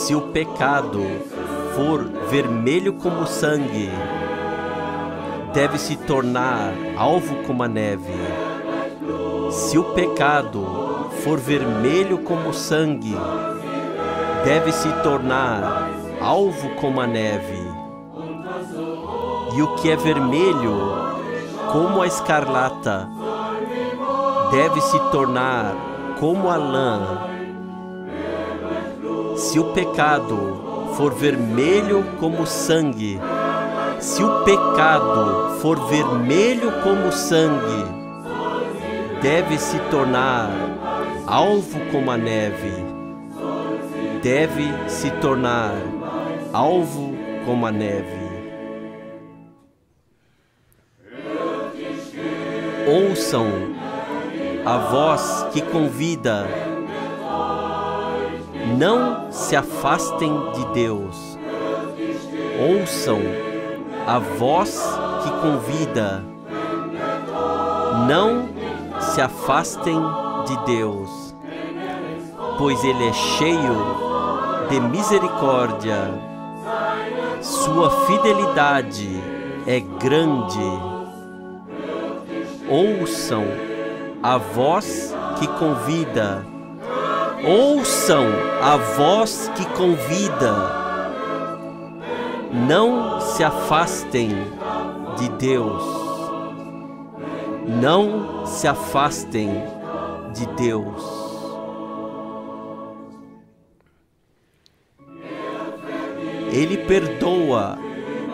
Se o pecado for vermelho como sangue, deve se tornar alvo como a neve. Se o pecado for vermelho como sangue, deve se tornar alvo como a neve. E o que é vermelho como a escarlata, deve se tornar como a lã. Se o pecado for vermelho como sangue, se o pecado for vermelho como sangue, deve se tornar alvo como a neve. Deve se tornar alvo como a neve. Ouçam a voz que convida. Não se afastem de Deus. Ouçam a voz que convida. Não se afastem de Deus, pois Ele é cheio de misericórdia. Sua fidelidade é grande. Ouçam a voz que convida. Ouçam a voz que convida. Não se afastem de Deus. Não se afastem de Deus. Ele perdoa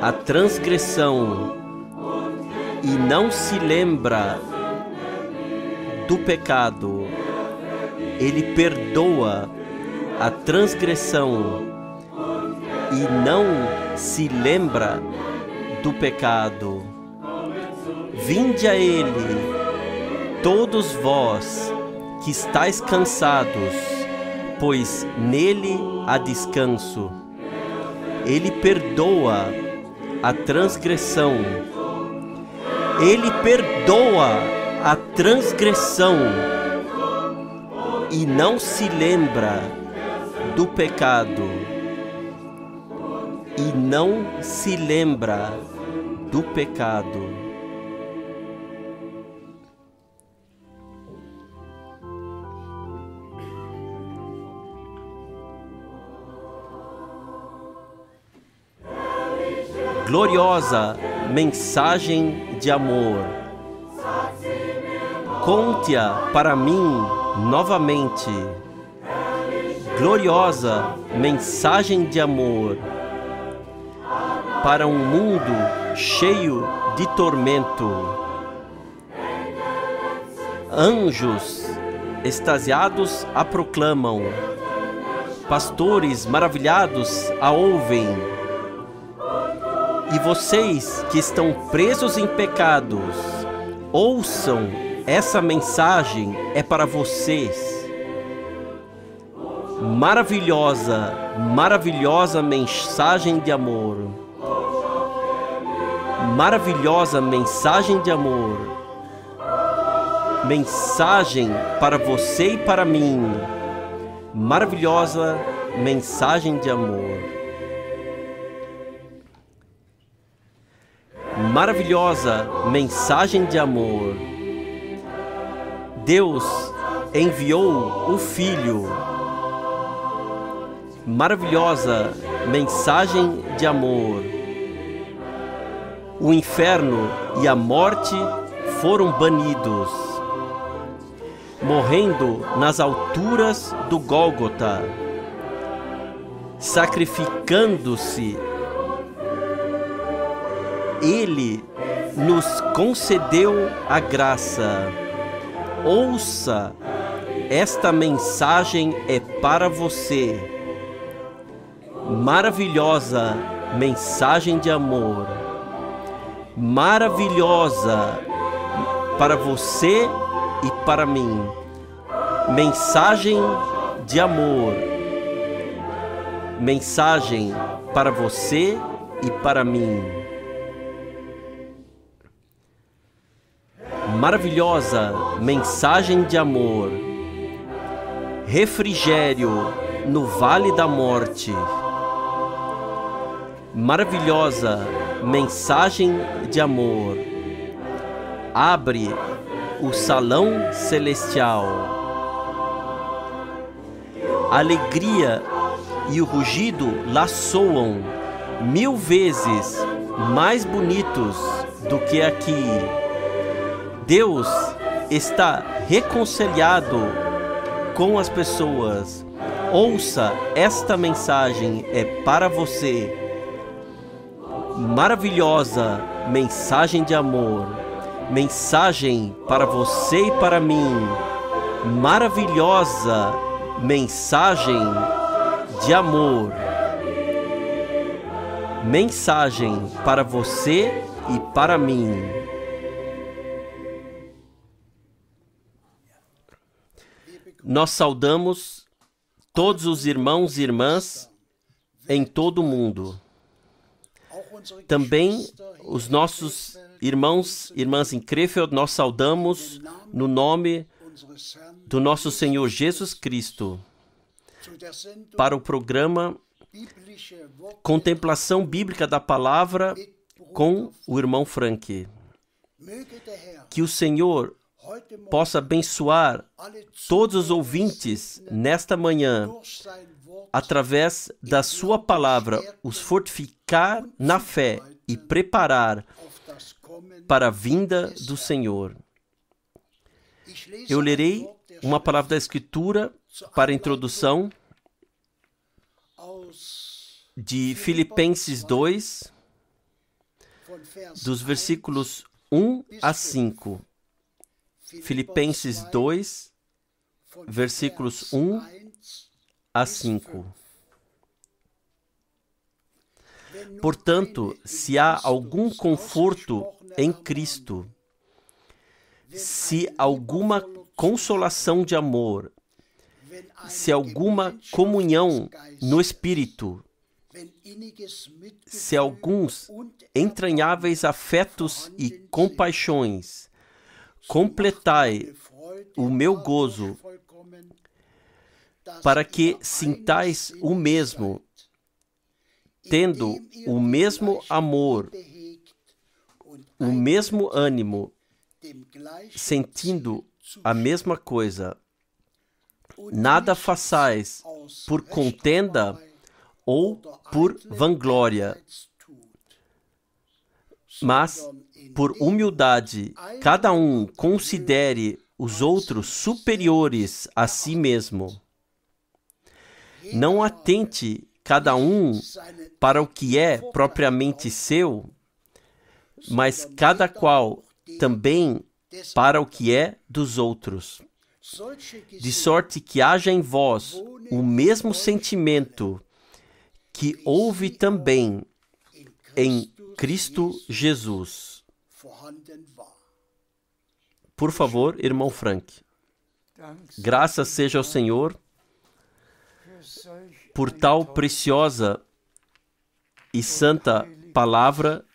a transgressão e não se lembra do pecado. Ele perdoa a transgressão e não se lembra do pecado. Vinde a Ele, todos vós que estáis cansados, pois nele há descanso. Ele perdoa a transgressão. Ele perdoa a transgressão e não se lembra do pecado. E não se lembra do pecado. Gloriosa mensagem de amor. Conte-a para mim novamente. Gloriosa mensagem de amor para um mundo cheio de tormento. Anjos extasiados a proclamam, pastores maravilhados a ouvem. E vocês que estão presos em pecados, ouçam, essa mensagem é para vocês. Maravilhosa, maravilhosa mensagem de amor. Maravilhosa mensagem de amor. Mensagem para você e para mim. Maravilhosa mensagem de amor. Maravilhosa mensagem de amor. Deus enviou o Filho. Maravilhosa mensagem de amor. O inferno e a morte foram banidos, morrendo nas alturas do Gólgota, sacrificando-se. Ele nos concedeu a graça. Ouça, esta mensagem é para você. Maravilhosa mensagem de amor. Maravilhosa para você e para mim. Mensagem de amor. Mensagem para você e para mim. Maravilhosa mensagem de amor. Refrigério no vale da morte. Maravilhosa mensagem de amor. Abre o salão celestial. A alegria e o rugido lá soam 1000 vezes mais bonitos do que aqui. Deus está reconciliado com as pessoas. Ouça, esta mensagem é para você. Maravilhosa mensagem de amor. Mensagem para você e para mim. Maravilhosa mensagem de amor. Mensagem para você e para mim. Nós saudamos todos os irmãos e irmãs em todo o mundo. Também os nossos irmãos e irmãs em Krefeld, nós saudamos no nome do nosso Senhor Jesus Cristo para o programa Contemplação Bíblica da Palavra com o irmão Frank. Que o Senhor possa abençoar todos os ouvintes nesta manhã, através da sua palavra, os fortificar na fé e preparar para a vinda do Senhor. Eu lerei uma palavra da Escritura para a introdução de Filipenses 2, dos versículos 1 a 5. Filipenses 2, versículos 1 a 5. Portanto, se há algum conforto em Cristo, se alguma consolação de amor, se alguma comunhão no Espírito, se alguns entranháveis afetos e compaixões, completai o meu gozo, para que sintais o mesmo, tendo o mesmo amor, o mesmo ânimo, sentindo a mesma coisa. Nada façais por contenda ou por vanglória, mas por humildade, cada um considere os outros superiores a si mesmo. Não atente cada um para o que é propriamente seu, mas cada qual também para o que é dos outros. De sorte que haja em vós o mesmo sentimento que houve também em Cristo Jesus. Por favor, irmão Frank. Graças seja ao Senhor por tal preciosa e santa palavra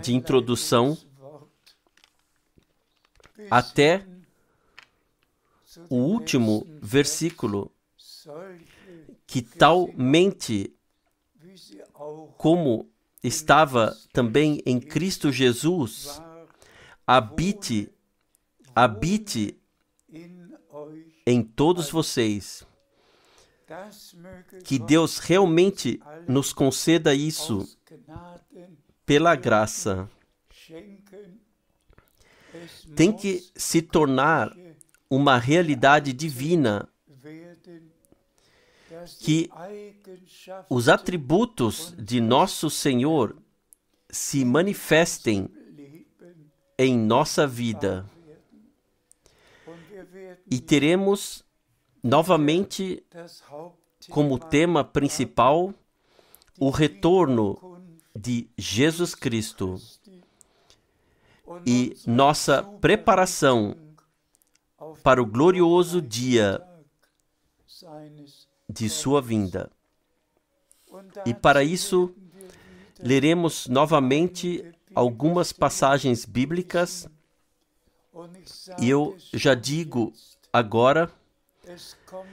de introdução até o último versículo, que talmente como estava também em Cristo Jesus, habite em todos vocês. Que Deus realmente nos conceda isso pela graça. Tem que se tornar uma realidade divina, que os atributos de nosso Senhor se manifestem em nossa vida. E teremos novamente como tema principal o retorno de Jesus Cristo e nossa preparação para o glorioso dia de sua vinda. E para isso, leremos novamente algumas passagens bíblicas, e eu já digo agora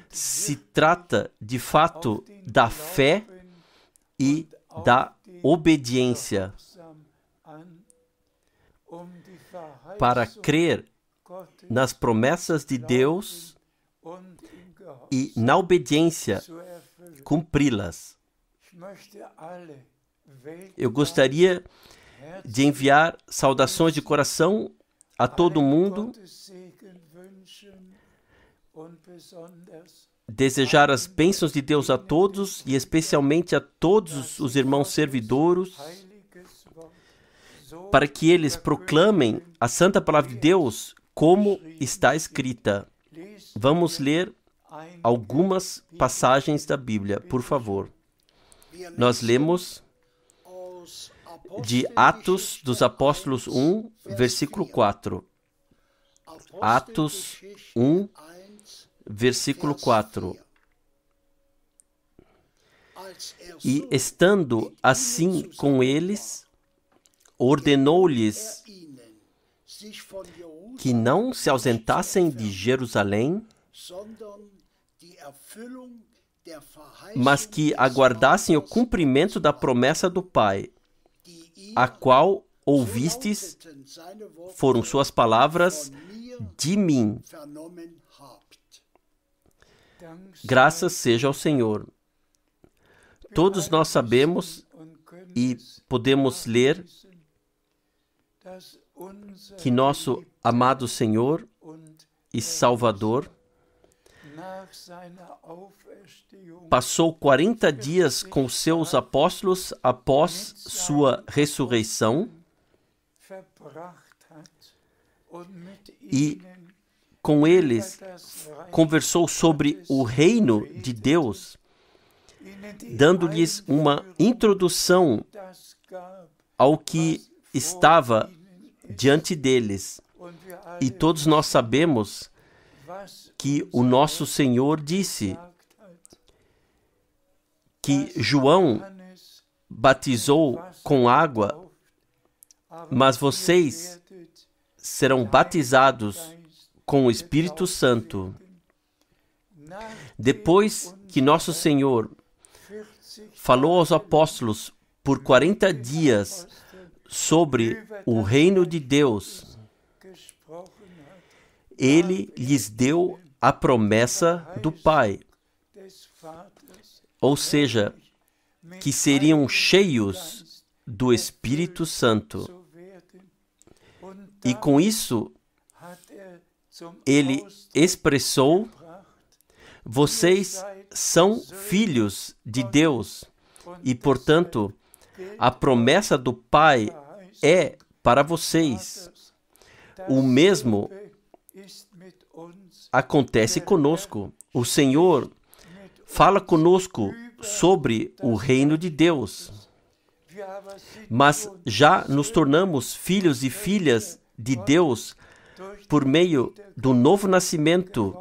Se trata, de fato, da fé e da obediência. Para crer nas promessas de Deus e, na obediência, cumpri-las. Eu gostaria de enviar saudações de coração a todo mundo, desejar as bênçãos de Deus a todos e especialmente a todos os irmãos servidouros, para que eles proclamem a Santa Palavra de Deus como está escrita. Vamos ler algumas passagens da Bíblia, por favor. Nós lemos de Atos dos Apóstolos 1, versículo 4. Atos 1, versículo 4. E estando assim com eles, ordenou-lhes que não se ausentassem de Jerusalém, mas que aguardassem o cumprimento da promessa do Pai, a qual ouvistes, foram suas palavras, de mim. Graças seja ao Senhor. Todos nós sabemos e podemos ler que nosso amado Senhor e Salvador passou 40 dias com seus apóstolos após sua ressurreição e com eles conversou sobre o reino de Deus, dando-lhes uma introdução ao que estava diante deles. E todos nós sabemos que o nosso Senhor disse que João batizou com água, mas vocês serão batizados com o Espírito Santo. Depois que nosso Senhor falou aos apóstolos por 40 dias sobre o reino de Deus, ele lhes deu a promessa do Pai, ou seja, que seriam cheios do Espírito Santo. E com isso, ele expressou: vocês são filhos de Deus e, portanto, a promessa do Pai é para vocês. O mesmo acontece conosco. O Senhor fala conosco sobre o reino de Deus. Mas já nos tornamos filhos e filhas de Deus por meio do novo nascimento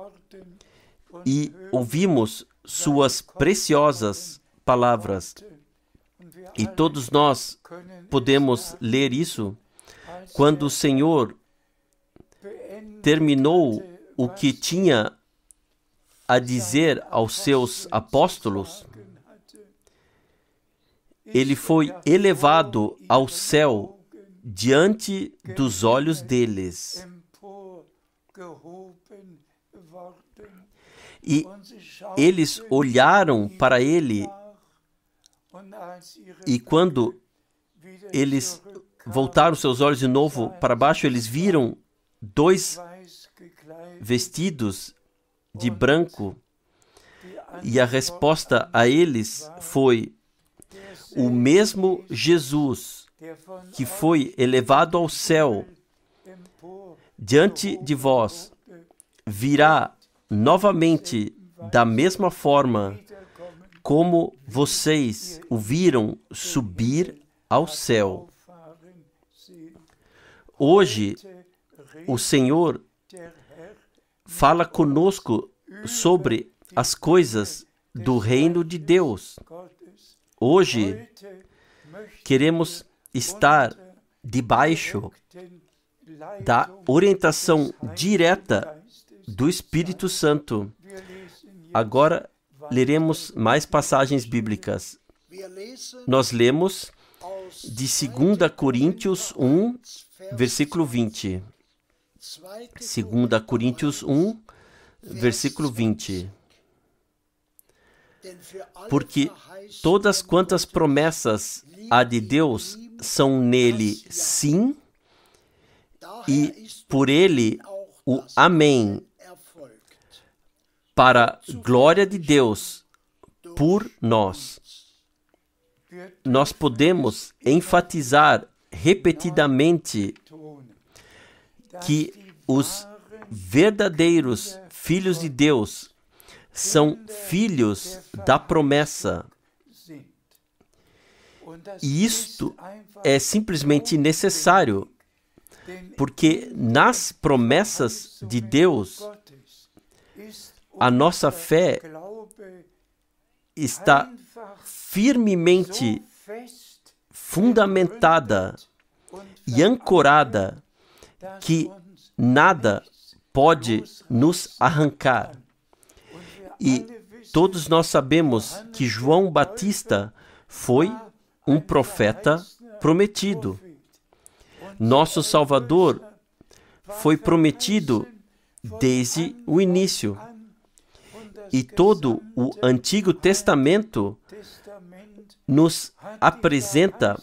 e ouvimos suas preciosas palavras. E todos nós podemos ler isso quando o Senhor terminou o que tinha a dizer aos seus apóstolos. Ele foi elevado ao céu diante dos olhos deles. E eles olharam para ele, e quando eles voltaram seus olhos de novo para baixo, eles viram dois vestidos de branco, e a resposta a eles foi: o mesmo Jesus que foi elevado ao céu diante de vós virá novamente da mesma forma como vocês o viram subir ao céu. Hoje, o Senhor fala conosco sobre as coisas do reino de Deus. Hoje, queremos estar debaixo da orientação direta do Espírito Santo. Agora leremos mais passagens bíblicas. Nós lemos de 2 Coríntios 1, versículo 20. 2 Coríntios 1, versículo 20. Porque todas quantas promessas há de Deus são nele sim, e por ele o amém, para a glória de Deus por nós. Nós podemos enfatizar repetidamente que os verdadeiros filhos de Deus são filhos da promessa. E isto é simplesmente necessário, porque nas promessas de Deus, a nossa fé está firmemente fundamentada e ancorada que nada pode nos arrancar. E todos nós sabemos que João Batista foi um profeta prometido. Nosso Salvador foi prometido desde o início. E todo o Antigo Testamento nos apresenta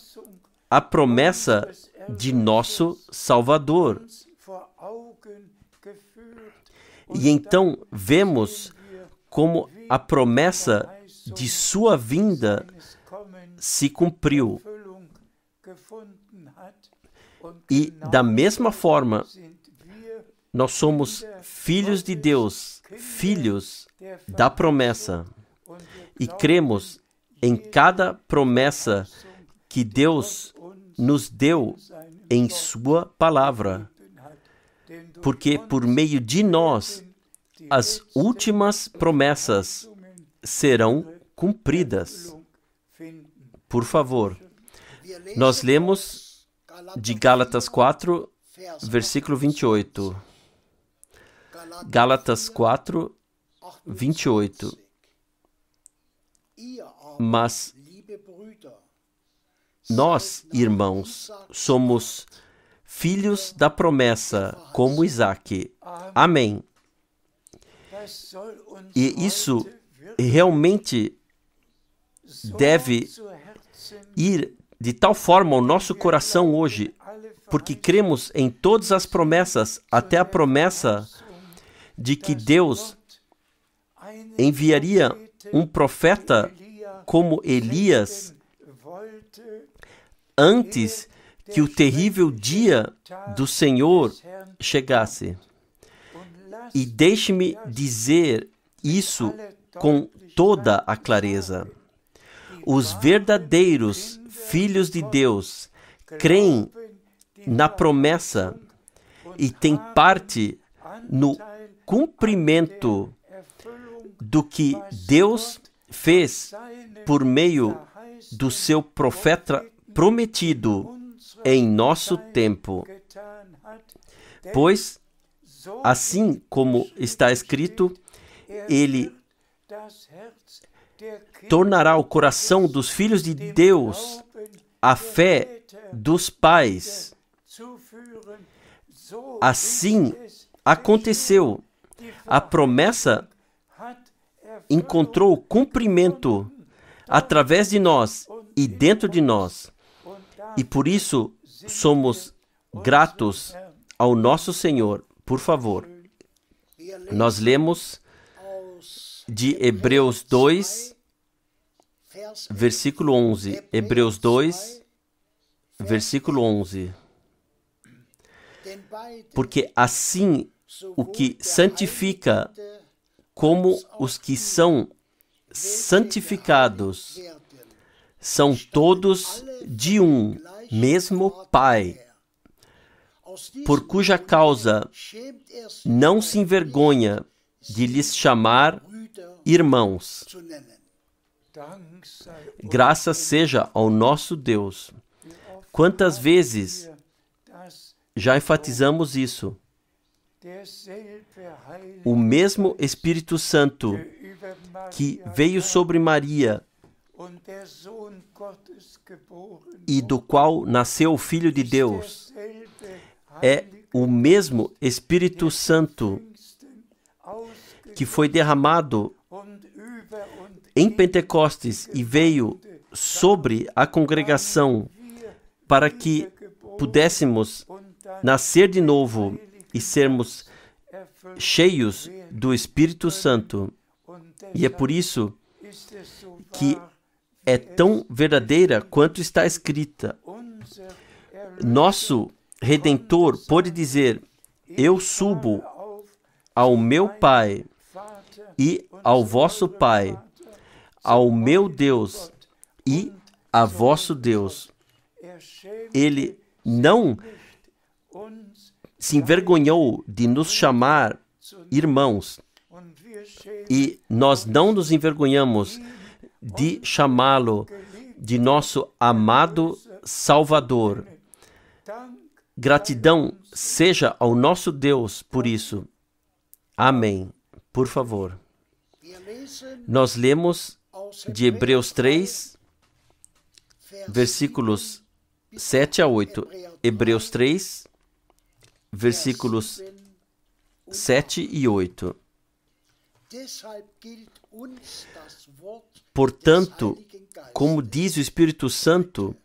a promessa de nosso Salvador. E então vemos como a promessa de sua vinda se cumpriu. E da mesma forma, nós somos filhos de Deus, filhos da promessa. E cremos em cada promessa que Deus nos deu em sua palavra. Porque por meio de nós, as últimas promessas serão cumpridas. Por favor, nós lemos de Gálatas 4, versículo 28. Gálatas 4, 28. Mas nós, irmãos, somos filhos da promessa, como Isaque. Amém. E isso realmente deve ir de tal forma ao nosso coração hoje, porque cremos em todas as promessas, até a promessa de que Deus enviaria um profeta como Elias antes que o terrível dia do Senhor chegasse. E deixe-me dizer isso com toda a clareza. Os verdadeiros filhos de Deus creem na promessa e têm parte no cumprimento do que Deus fez por meio do seu profeta prometido em nosso tempo. Pois, assim como está escrito, Ele tornará o coração dos filhos de Deus a fé dos pais. Assim aconteceu. A promessa encontrou cumprimento através de nós e dentro de nós. E por isso somos gratos ao nosso Senhor. Por favor, nós lemos de Hebreus 2, versículo 11. Hebreus 2, versículo 11. Porque assim o que santifica como os que são santificados são todos de um mesmo Pai, por cuja causa não se envergonha de lhes chamar irmãos. Graças seja ao nosso Deus. Quantas vezes já enfatizamos isso? O mesmo Espírito Santo que veio sobre Maria e do qual nasceu o Filho de Deus, é o mesmo Espírito Santo que foi derramado em Pentecostes e veio sobre a congregação para que pudéssemos nascer de novo e sermos cheios do Espírito Santo. E é por isso que é tão verdadeira quanto está escrita. Nosso Redentor pôde dizer: eu subo ao meu Pai e ao vosso Pai, ao meu Deus e a vosso Deus. Ele não se envergonhou de nos chamar irmãos, e nós não nos envergonhamos de chamá-lo de nosso amado Salvador. Gratidão seja ao nosso Deus por isso. Amém. Por favor. Nós lemos de Hebreus 3, versículos 7 a 8. Hebreus 3, versículos 7 e 8. Portanto, como diz o Espírito Santo,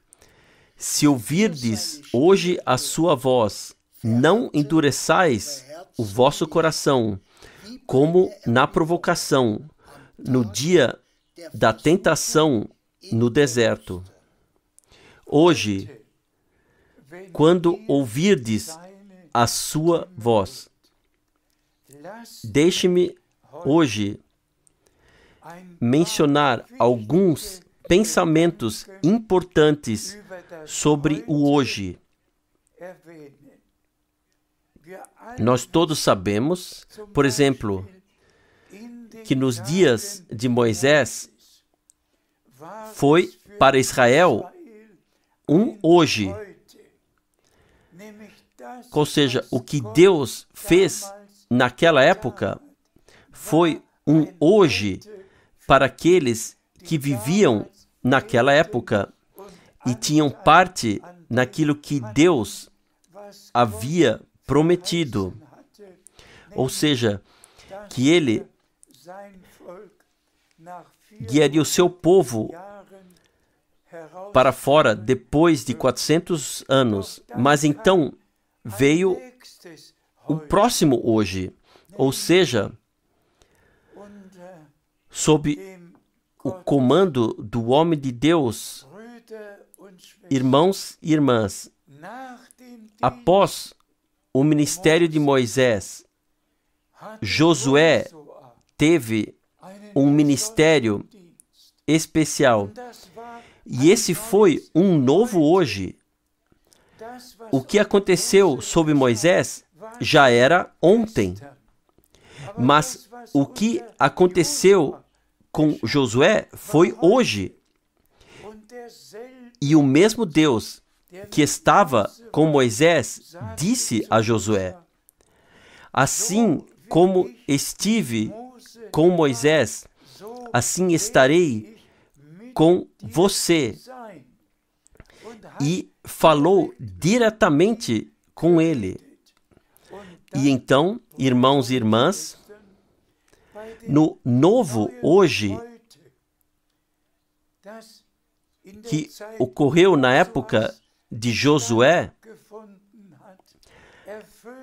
se ouvirdes hoje a sua voz, não endureçais o vosso coração, como na provocação, no dia da tentação no deserto. Hoje, quando ouvirdes a sua voz, deixe-me hoje mencionar alguns pensamentos importantes sobre o hoje. Nós todos sabemos, por exemplo, que nos dias de Moisés foi para Israel um hoje. Ou seja, o que Deus fez naquela época foi um hoje para aqueles que viviam naquela época e tinham parte naquilo que Deus havia prometido. Ou seja, que Ele guiaria o seu povo para fora depois de 400 anos. Mas então veio o próximo hoje, ou seja, sob o comando do homem de Deus. Irmãos e irmãs, após o ministério de Moisés, Josué teve um ministério especial. E esse foi um novo hoje. O que aconteceu sob Moisés já era ontem. Mas o que aconteceu com Josué foi hoje. E o mesmo Deus que estava com Moisés disse a Josué: assim como estive com Moisés, assim estarei com você. E falou diretamente com ele. E então, irmãos e irmãs, no novo hoje, que ocorreu na época de Josué,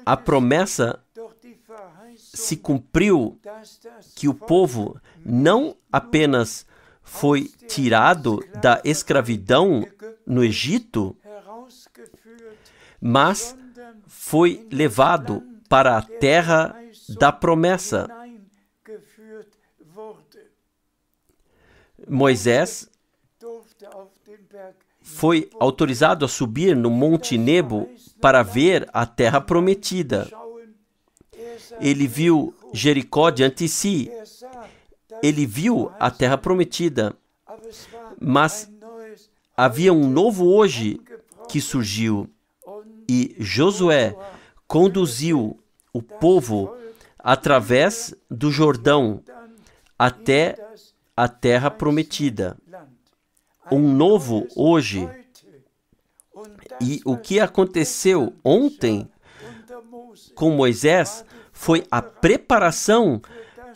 a promessa se cumpriu que o povo não apenas foi tirado da escravidão no Egito, mas foi levado para a terra da promessa. Moisés foi autorizado a subir no Monte Nebo para ver a terra prometida. Ele viu Jericó diante de si. Ele viu a terra prometida. Mas havia um novo hoje que surgiu. E Josué conduziu o povo através do Jordão até a terra prometida. Um novo hoje. E o que aconteceu ontem com Moisés foi a preparação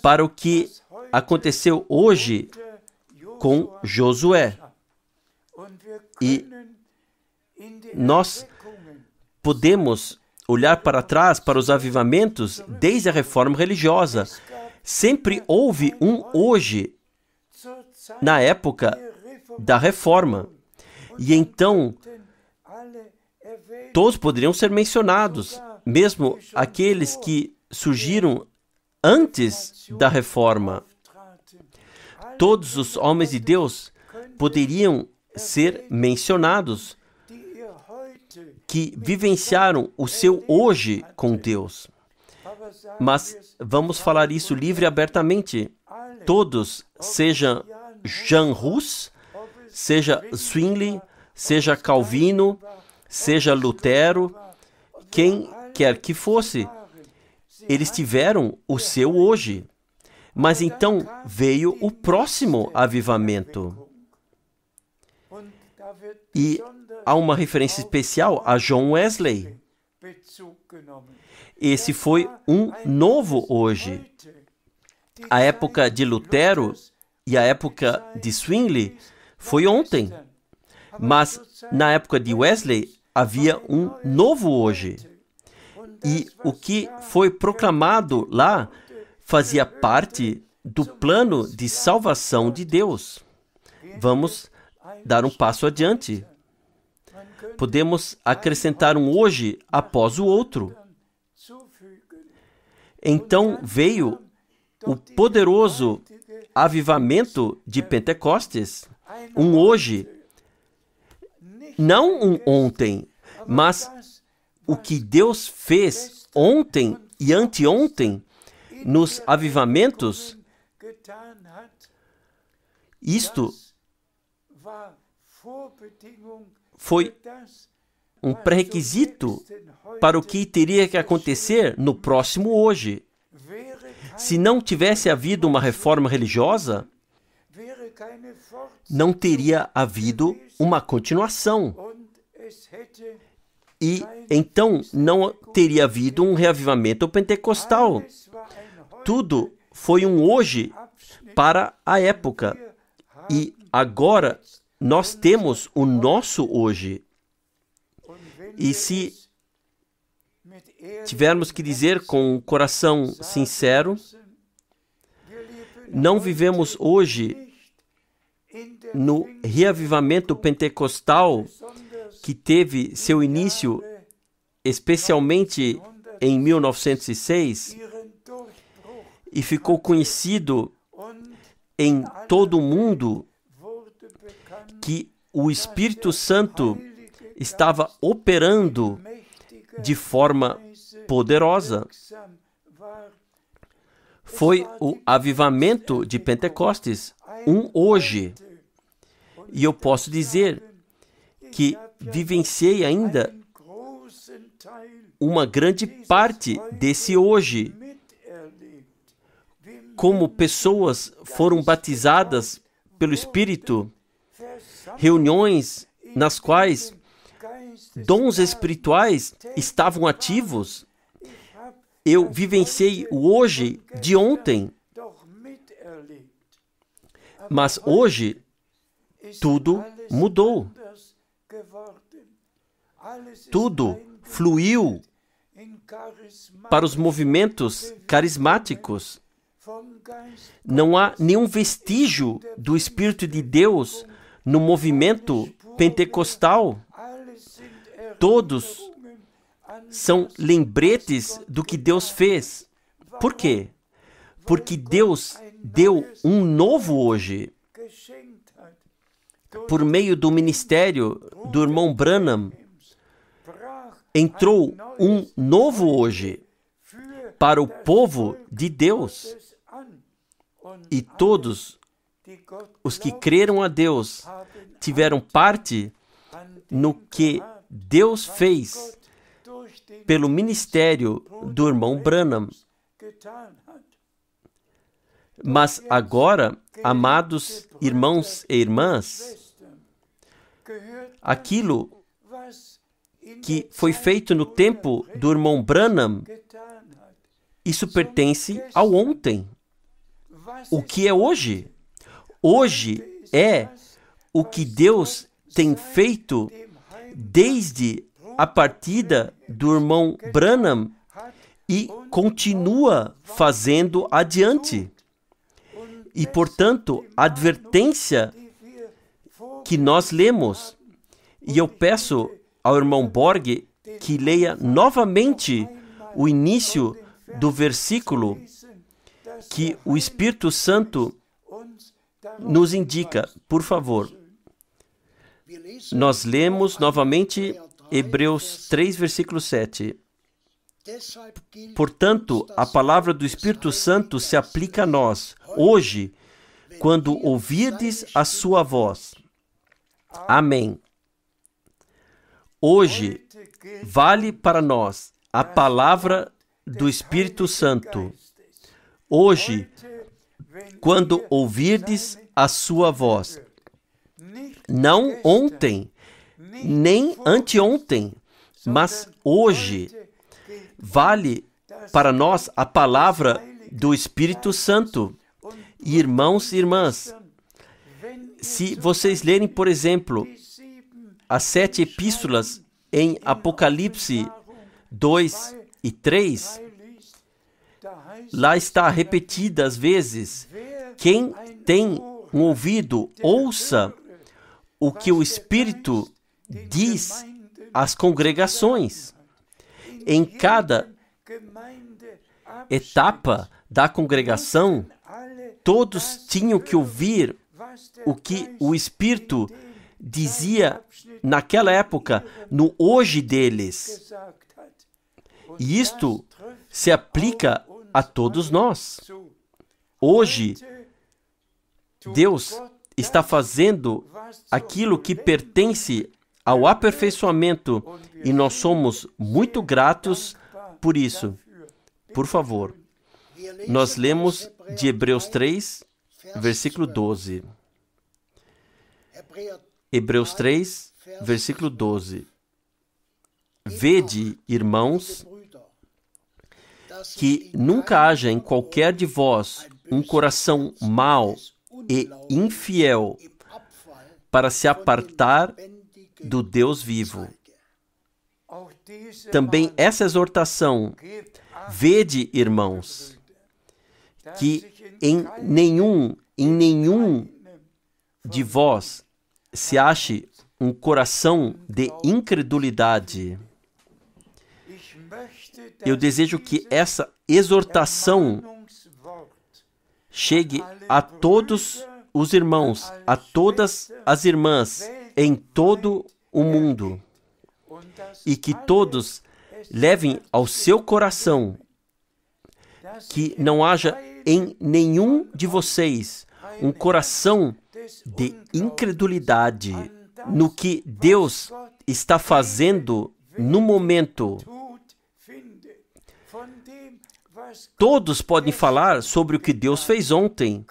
para o que aconteceu hoje com Josué. E nós podemos olhar para trás, para os avivamentos, desde a reforma religiosa. Sempre houve um hoje, na época da reforma. E então, todos poderiam ser mencionados, mesmo aqueles que surgiram antes da reforma. Todos os homens de Deus poderiam ser mencionados, que vivenciaram o seu hoje com Deus. Mas vamos falar isso livre e abertamente. Todos, seja Jan Hus, seja Zwingli, seja Calvino, seja Lutero, quem quer que fosse, eles tiveram o seu hoje. Mas então veio o próximo avivamento. E há uma referência especial a John Wesley. Esse foi um novo hoje. A época de Lutero e a época de Zwingli foi ontem. Mas na época de Wesley havia um novo hoje. E o que foi proclamado lá fazia parte do plano de salvação de Deus. Vamos dar um passo adiante. Podemos acrescentar um hoje após o outro. Então veio o poderoso avivamento de Pentecostes, um hoje, não um ontem, mas o que Deus fez ontem e anteontem nos avivamentos, isto foi um pré-requisito para o que teria que acontecer no próximo hoje. Se não tivesse havido uma reforma religiosa, não teria havido uma continuação. E então não teria havido um reavivamento pentecostal. Tudo foi um hoje para a época. E agora nós temos o nosso hoje. E se tivermos que dizer com um coração sincero, não vivemos hoje no reavivamento pentecostal que teve seu início especialmente em 1906 e ficou conhecido em todo o mundo que o Espírito Santo estava operando de forma poderosa. Foi o avivamento de Pentecostes, um hoje. E eu posso dizer que vivenciei ainda uma grande parte desse hoje. Como pessoas foram batizadas pelo Espírito, reuniões nas quais dons espirituais estavam ativos. Eu vivenciei o hoje de ontem. Mas hoje, tudo mudou. Tudo fluiu para os movimentos carismáticos. Não há nenhum vestígio do Espírito de Deus no movimento pentecostal. Todos são lembretes do que Deus fez. Por quê? Porque Deus deu um novo hoje. Por meio do ministério do irmão Branham, entrou um novo hoje para o povo de Deus. E todos os que creram a Deus tiveram parte no que Deus fez pelo ministério do irmão Branham. Mas agora, amados irmãos e irmãs, aquilo que foi feito no tempo do irmão Branham, isso pertence ao ontem. O que é hoje? Hoje é o que Deus tem feito desde a partida do irmão Branham e continua fazendo adiante. E, portanto, a advertência que nós lemos, e eu peço ao irmão Borg que leia novamente o início do versículo que o Espírito Santo nos indica, por favor. Nós lemos novamente Hebreus 3, versículo 7. Portanto, a palavra do Espírito Santo se aplica a nós, hoje, quando ouvirdes a sua voz. Amém. Hoje, vale para nós a palavra do Espírito Santo. Hoje, quando ouvirdes a sua voz. Não ontem, nem anteontem, mas hoje. Vale para nós a palavra do Espírito Santo. Irmãos e irmãs, se vocês lerem, por exemplo, as 7 epístolas em Apocalipse 2 e 3, lá está repetidas vezes: quem tem um ouvido, ouça o que o Espírito diz às congregações. Em cada etapa da congregação, todos tinham que ouvir o que o Espírito dizia naquela época, no hoje deles. E isto se aplica a todos nós. Hoje, Deus está fazendo aquilo que pertence ao aperfeiçoamento e nós somos muito gratos por isso. Por favor, nós lemos de Hebreus 3, versículo 12. Hebreus 3, versículo 12. Vede, irmãos, que nunca haja em qualquer de vós um coração mau e infiel para se apartar do Deus vivo. Também essa exortação, vede, irmãos, que em nenhum de vós se ache um coração de incredulidade. Eu desejo que essa exortação chegue a todos os irmãos, a todas as irmãs em todo o mundo, e que todos levem ao seu coração que não haja em nenhum de vocês um coração de incredulidade no que Deus está fazendo no momento. Todos podem falar sobre o que Deus fez ontem.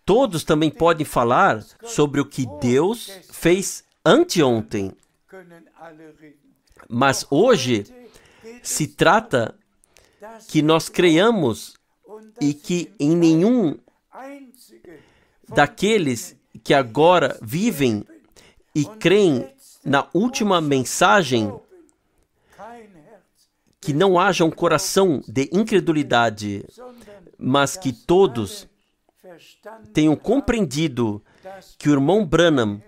Todos também podem falar sobre o que Deus fez anteontem. Mas hoje se trata que nós creiamos e que em nenhum daqueles que agora vivem e creem na última mensagem, que não haja um coração de incredulidade, mas que todos tenham compreendido que o irmão Branham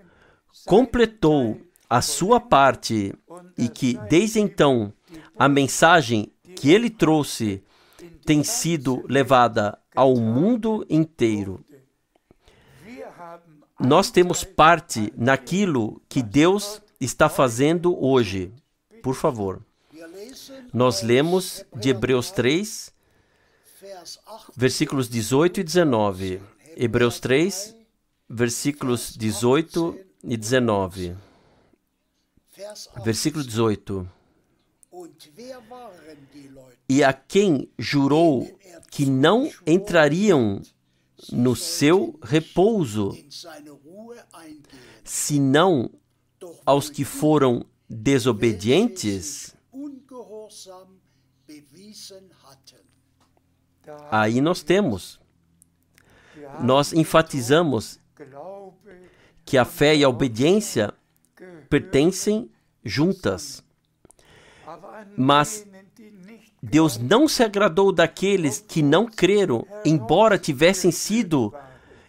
completou a sua parte e que, desde então, a mensagem que ele trouxe tem sido levada ao mundo inteiro. Nós temos parte naquilo que Deus está fazendo hoje. Por favor. Nós lemos de Hebreus 3, versículos 18 e 19. Hebreus 3, versículos 18 e 19. Versículo 18. E a quem jurou que não entrariam no seu repouso, senão aos que foram desobedientes. Aí nós enfatizamos que a fé e a obediência pertencem juntas. Mas Deus não se agradou daqueles que não creram, embora tivessem sido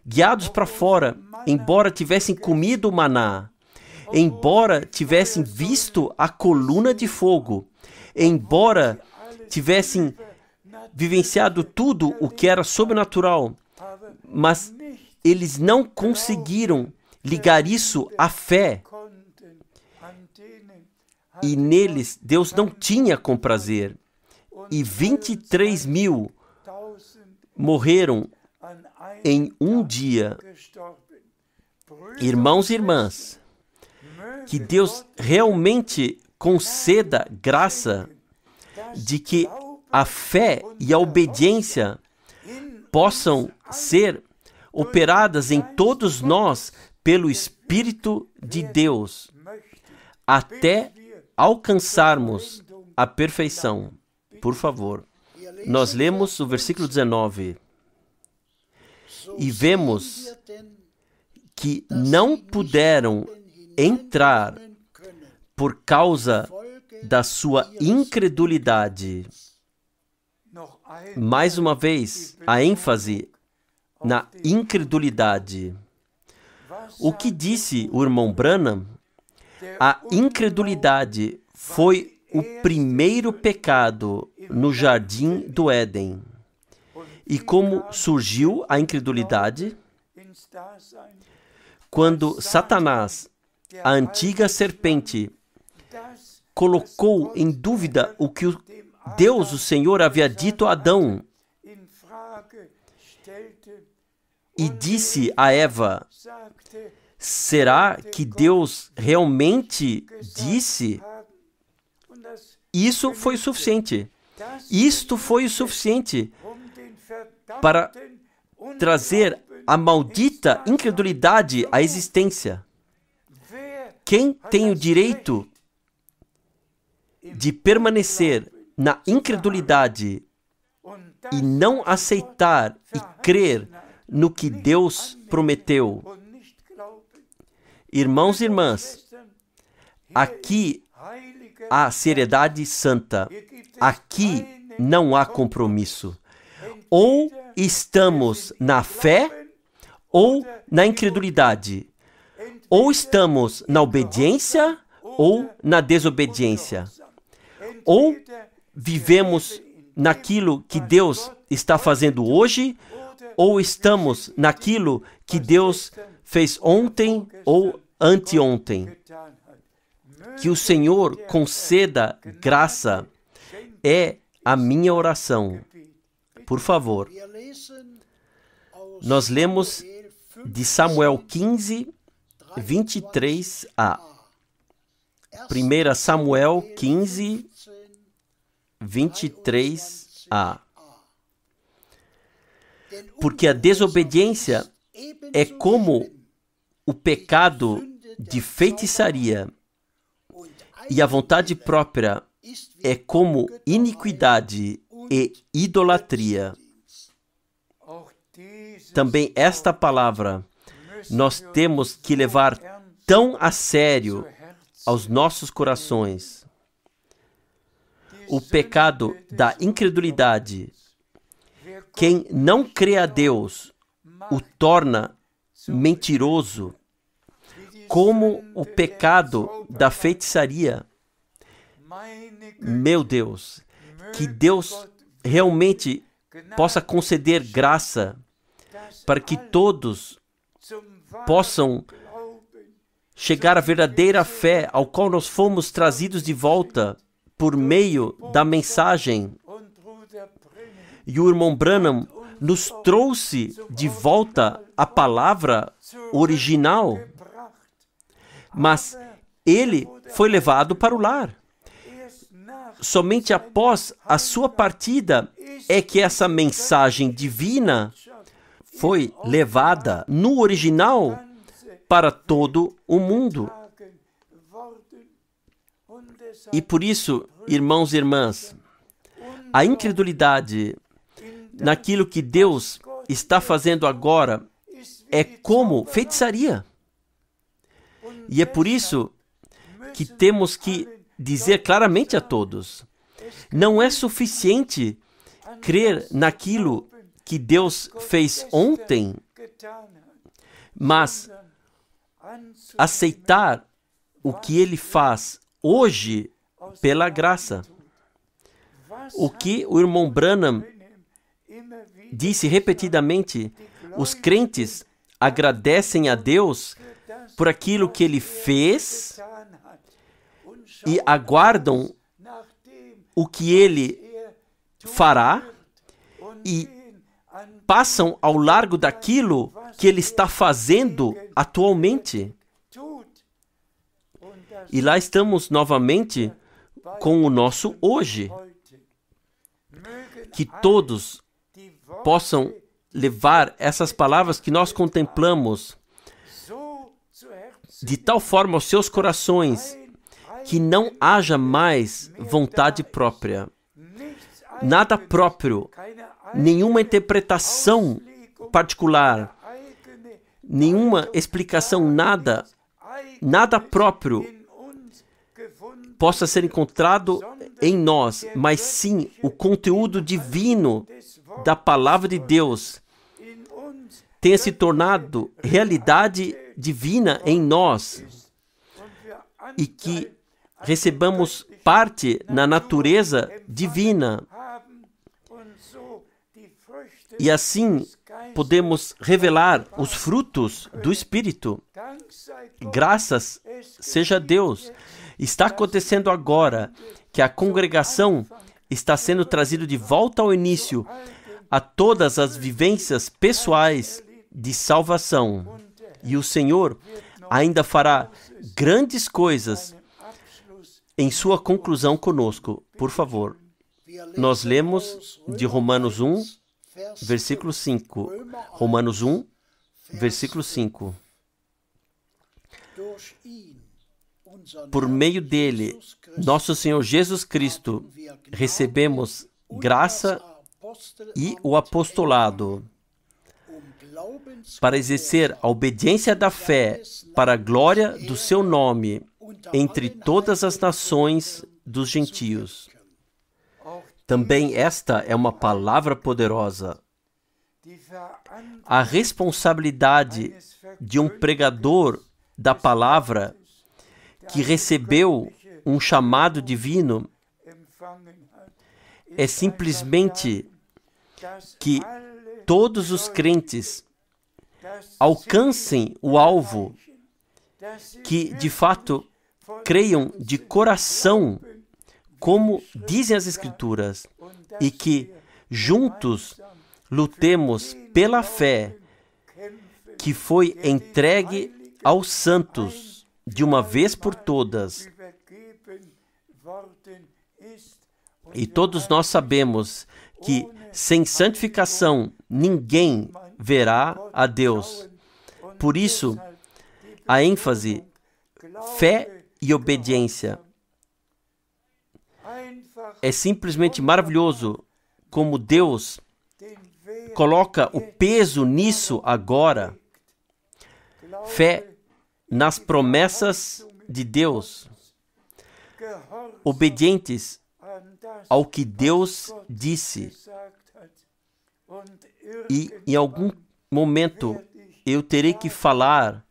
guiados para fora, embora tivessem comido o maná, embora tivessem visto a coluna de fogo, embora tivessem vivenciado tudo o que era sobrenatural, mas eles não conseguiram ligar isso à fé. E neles Deus não tinha com prazer. E 23.000 morreram em um dia. Irmãos e irmãs, que Deus realmente conceda graça de que a fé e a obediência possam ser operadas em todos nós pelo Espírito de Deus, até alcançarmos a perfeição. Por favor, nós lemos o versículo 19 e vemos que não puderam entrar por causa da sua incredulidade. Mais uma vez, a ênfase na incredulidade. O que disse o irmão Branham? A incredulidade foi o primeiro pecado no jardim do Éden. E como surgiu a incredulidade? Quando Satanás, a antiga serpente, colocou em dúvida o que Deus, o Senhor, havia dito a Adão e disse a Eva: será que Deus realmente disse? Isso foi o suficiente. Isto foi o suficiente para trazer a maldita incredulidade à existência. Quem tem o direito de permanecer na incredulidade e não aceitar e crer no que Deus prometeu? Irmãos e irmãs, aqui há seriedade santa. Aqui não há compromisso. Ou estamos na fé ou na incredulidade. Ou estamos na obediência ou na desobediência. Ou vivemos naquilo que Deus está fazendo hoje, ou estamos naquilo que Deus fez ontem ou anteontem. Que o Senhor conceda graça é a minha oração. Por favor. Nós lemos de Samuel 15, 23a. 1 Samuel 15, 23a. Porque a desobediência é como o pecado de feitiçaria, e a vontade própria é como iniquidade e idolatria. Também esta palavra nós temos que levar tão a sério aos nossos corações. O pecado da incredulidade. Quem não crê a Deus o torna mentiroso, como o pecado da feitiçaria. Meu Deus, que Deus realmente possa conceder graça para que todos possam chegar à verdadeira fé ao qual nós fomos trazidos de volta por meio da mensagem. E o irmão Branham nos trouxe de volta a palavra original, mas ele foi levado para o lar. somente após a sua partida é que essa mensagem divina foi levada no original para todo o mundo. E por isso, irmãos e irmãs, a incredulidade naquilo que Deus está fazendo agora é como feitiçaria. E é por isso que temos que dizer claramente a todos: não é suficiente crer naquilo que Deus fez ontem, mas aceitar o que Ele faz hoje pela graça. O que o irmão Branham disse repetidamente: os crentes agradecem a Deus por aquilo que Ele fez e aguardam o que Ele fará e passam ao largo daquilo que Ele está fazendo atualmente. E lá estamos novamente com o nosso hoje. Que todos possam levar essas palavras que nós contemplamos de tal forma aos seus corações que não haja mais vontade própria, nada próprio, nenhuma interpretação particular, nenhuma explicação, nada próprio possa ser encontrado em nós, mas sim o conteúdo divino da palavra de Deus tenha se tornado realidade divina em nós e que recebamos parte na natureza divina. E assim podemos revelar os frutos do Espírito. Graças seja a Deus. Está acontecendo agora que a congregação está sendo trazida de volta ao início a todas as vivências pessoais de salvação. E o Senhor ainda fará grandes coisas em sua conclusão conosco. Por favor, nós lemos de Romanos 1, versículo 5. Romanos 1, versículo 5. Por meio dele, nosso Senhor Jesus Cristo, recebemos graça e o apostolado para exercer a obediência da fé para a glória do seu nome entre todas as nações dos gentios. Também esta é uma palavra poderosa. A responsabilidade de um pregador da palavra que recebeu um chamado divino é simplesmente que todos os crentes alcancem o alvo, que de fato creiam de coração, como dizem as Escrituras, e que juntos lutemos pela fé que foi entregue aos santos de uma vez por todas. E todos nós sabemos que sem santificação ninguém verá a Deus. Por isso, a ênfase, fé e obediência. É simplesmente maravilhoso como Deus coloca o peso nisso agora. Fé nas promessas de Deus, obedientes ao que Deus disse. E em algum momento eu terei que falar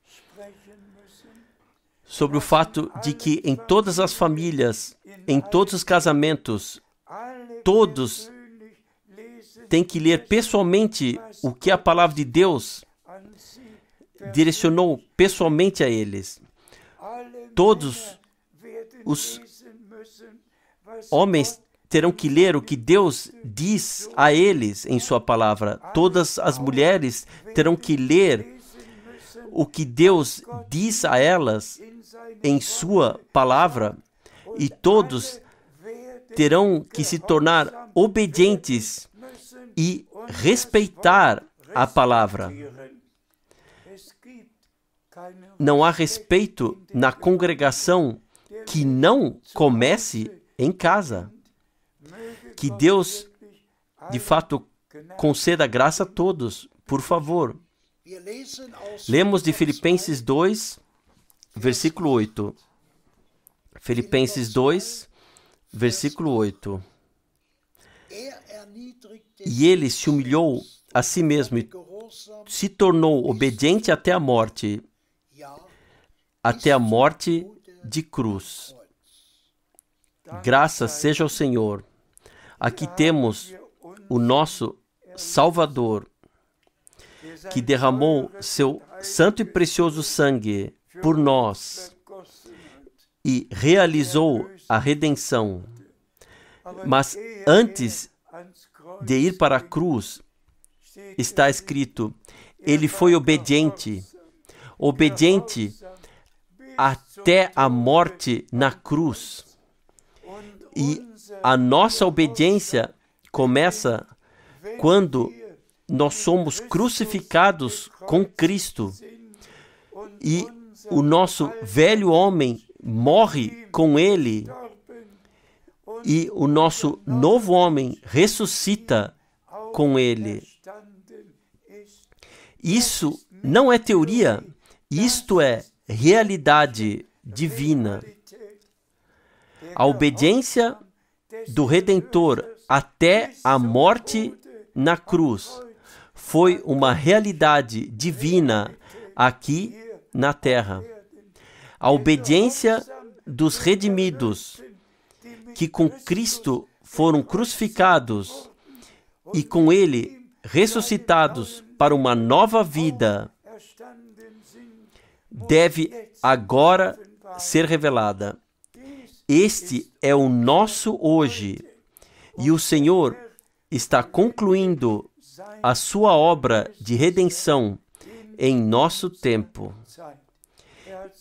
sobre o fato de que em todas as famílias, em todos os casamentos, todos têm que ler pessoalmente o que a palavra de Deus direcionou pessoalmente a eles. Todos os homens terão que ler o que Deus diz a eles em sua palavra. Todas as mulheres terão que ler o que Deus diz a elas em sua palavra. E todos terão que se tornar obedientes e respeitar a palavra. Não há respeito na congregação que não comece em casa. Que Deus, de fato, conceda graça a todos, por favor. Lemos de Filipenses 2, versículo 8. Filipenses 2, versículo 8. E ele se humilhou a si mesmo e se tornou obediente até a morte de cruz. Graças seja ao Senhor. Aqui temos o nosso Salvador, que derramou seu santo e precioso sangue por nós e realizou a redenção. Mas antes de ir para a cruz, está escrito, ele foi obediente até a morte na cruz. E a nossa obediência começa quando nós somos crucificados com Cristo e o nosso velho homem morre com Ele e o nosso novo homem ressuscita com Ele. Isso não é teoria, isto é realidade divina. A obediência do Redentor até a morte na cruz foi uma realidade divina aqui na terra. A obediência dos redimidos, que com Cristo foram crucificados e com Ele ressuscitados para uma nova vida, deve agora ser revelada. Este é o nosso hoje, e o Senhor está concluindo a sua obra de redenção em nosso tempo.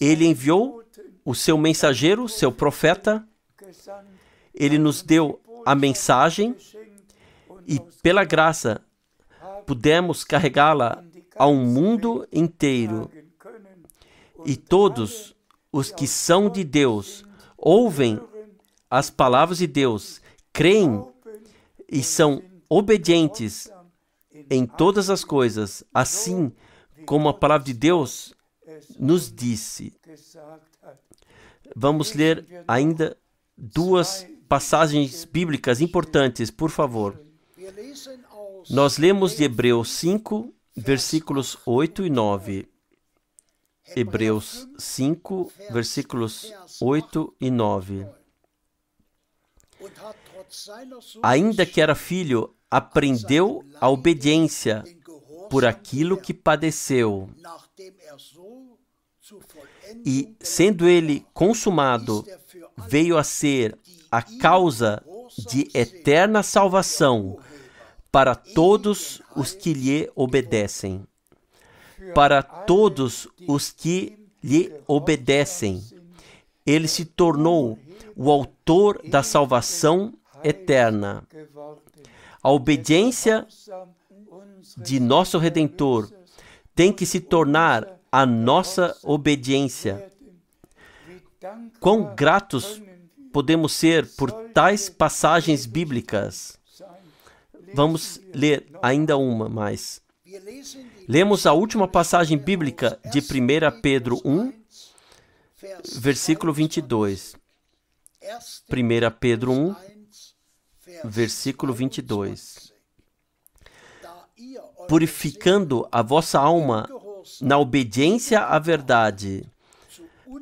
Ele enviou o seu mensageiro, seu profeta, ele nos deu a mensagem e, pela graça, pudemos carregá-la ao mundo inteiro. E todos os que são de Deus ouvem as palavras de Deus, creem e são obedientes em todas as coisas, assim como a palavra de Deus nos disse. Vamos ler ainda duas passagens bíblicas importantes, por favor. Nós lemos de Hebreus 5, versículos 8 e 9. Hebreus 5, versículos 8 e 9. Ainda que era filho, aprendeu a obediência por aquilo que padeceu. E, sendo ele consumado, veio a ser a causa de eterna salvação para todos os que lhe obedecem. Para todos os que lhe obedecem, ele se tornou o autor da salvação eterna. A obediência de nosso Redentor tem que se tornar a nossa obediência. Quão gratos podemos ser por tais passagens bíblicas. Vamos ler ainda uma mais. Lemos a última passagem bíblica de 1 Pedro 1, versículo 22. 1 Pedro 1, versículo 22. Purificando a vossa alma na obediência à verdade,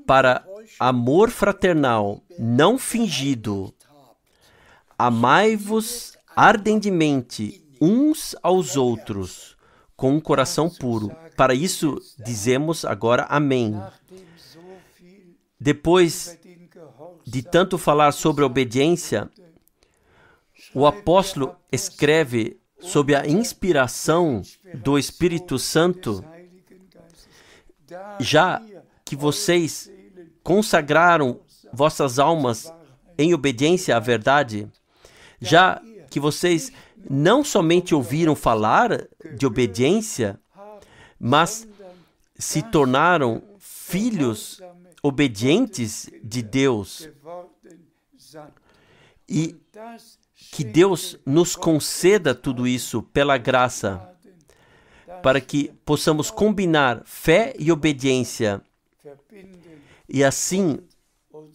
para amor fraternal não fingido, amai-vos ardentemente uns aos outros, com um coração puro. Para isso dizemos agora amém. Depois de tanto falar sobre obediência, o apóstolo escreve sob a inspiração do Espírito Santo, já que vocês consagraram vossas almas em obediência à verdade, já que vocês não somente ouviram falar de obediência, mas se tornaram filhos obedientes de Deus. E que Deus nos conceda tudo isso pela graça, para que possamos combinar fé e obediência, e assim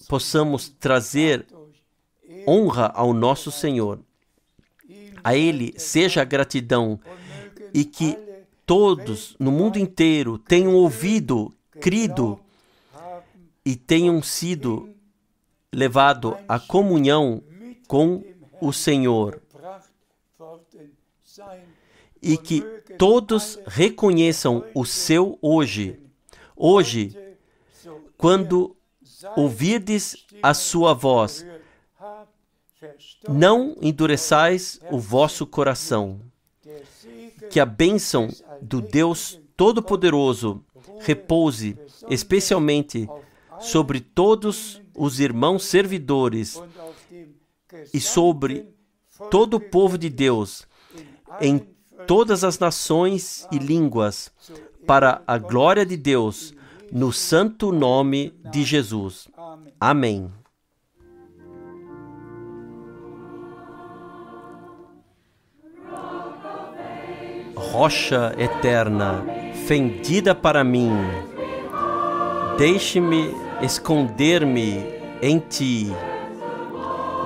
possamos trazer honra ao nosso Senhor. A Ele seja a gratidão, e que todos no mundo inteiro tenham ouvido, crido e tenham sido levados à comunhão com o Senhor. E que todos reconheçam o seu hoje. Hoje, quando ouvirdes a sua voz, não endureçais o vosso coração. Que a bênção do Deus Todo-Poderoso repouse especialmente sobre todos os irmãos servidores e sobre todo o povo de Deus, em todas as nações e línguas, para a glória de Deus, no santo nome de Jesus. Amém. Rocha eterna, fendida para mim, deixe-me esconder-me em ti.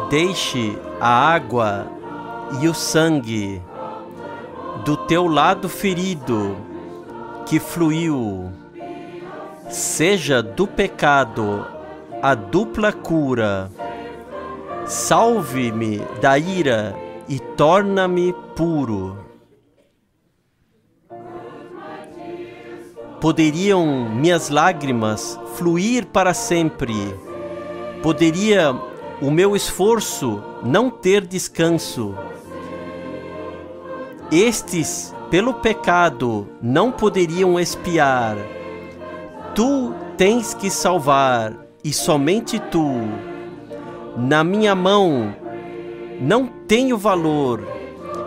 Deixe a água e o sangue do teu lado ferido que fluiu. Seja do pecado a dupla cura. Salve-me da ira e torna-me puro. Poderiam minhas lágrimas fluir para sempre? Poderia o meu esforço não ter descanso? Estes, pelo pecado, não poderiam expiar. Tu tens que salvar, e somente tu. Na minha mão não tenho valor,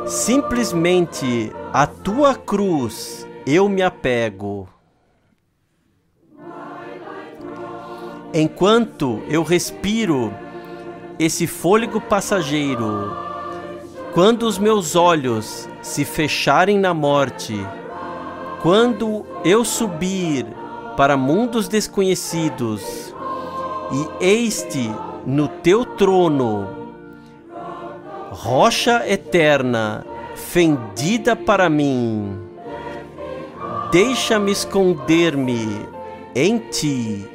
simplesmente a tua cruz eu me apego. Enquanto eu respiro esse fôlego passageiro, quando os meus olhos se fecharem na morte, quando eu subir para mundos desconhecidos, e eis-te no teu trono, rocha eterna, fendida para mim, deixa-me esconder-me em ti.